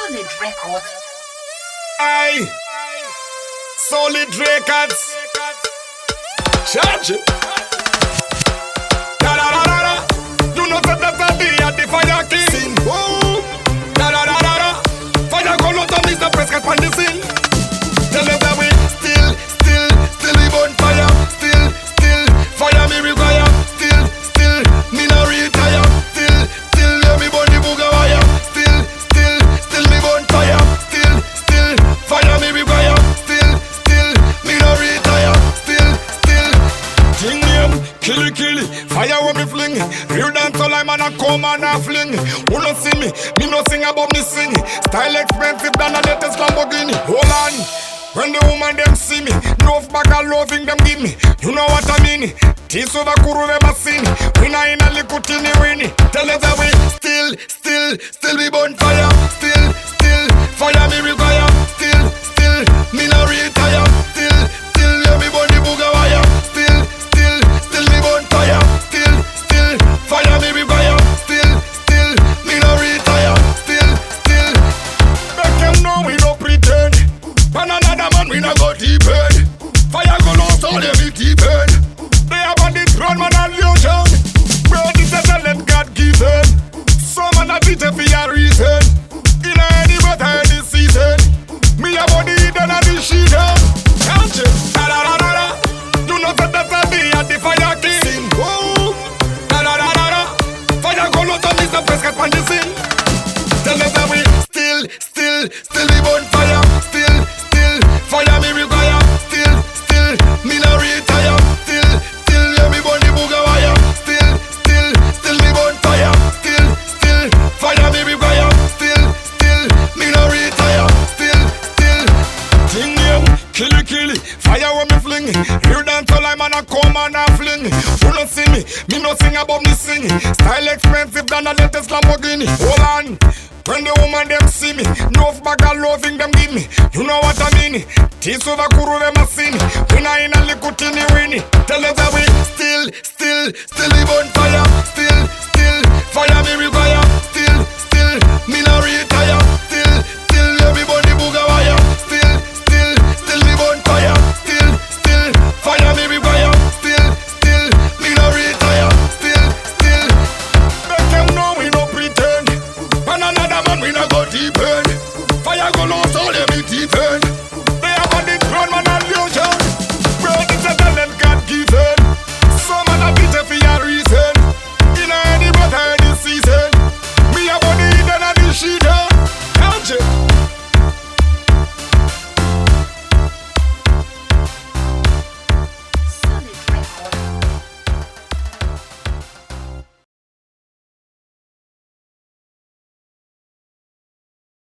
Solid Records. Aye, Solid Records. Charge it. Da da da da da. You know that at the fire king. Whoa. Da da da da da. Fire go out on this the press cut on the scene. Tell them that we still we burn fire. Still fire me require. Still me no retire. Still yeah me burn the booger wire. Still me burn fire. Still fire me require. Still me no retire. Still thing name kill it. Fire when me fling. Real dance all I'm on a come and a fling. Who no see me no sing about me sing. Style expensive than a latest Lamborghini. Hold on. When the woman them see me, enough bag of loving them give me. You know what I mean? Tease over kuru we machine. We na in a little tiny winnie. Tell us that we still we burn fire. Still fire me require. Still me no retire. Still yeah me burn the booger wire. Still me burn fire. Still fire me require. Still me no retire. Still make them know we no pretend. When another man we not go deep end. Fire go lost all every deep end. They have on the throne man and illusion. Bro this is a let God given. Some man a teach for a reason. In any weather any season. Me a body then a the sheet. Can't you? Da da da da da. You know that I be at the fire king. Whoa. Da da da da da. Fire go lost on this the press cut on the scene. Tell us that we still we burn fire. Still fire me require. Still me no retire. Still yeah me burn the booger wire. Still me burn fire. Still fire me require. Still me no retire. Still thing name kill it. Fire when me fling. Hear dance all I'm on a come and a fling. Who no see me no sing about me sing. Style expensive than a latest Lamborghini. Hold on. When the woman them see me, enough bag of loving them give me. You know what I mean? Tease over kuru we machine. We na in a little tiny winnie. Tell us that we still we burn fire. Still fire me require. Still me no retire. Still yeah me burn the booger wire. Still me burn fire. Still fire me require. Still me no retire. Still make them know we no pretend. When another man we not go deep end. Fire go lost all every deep end.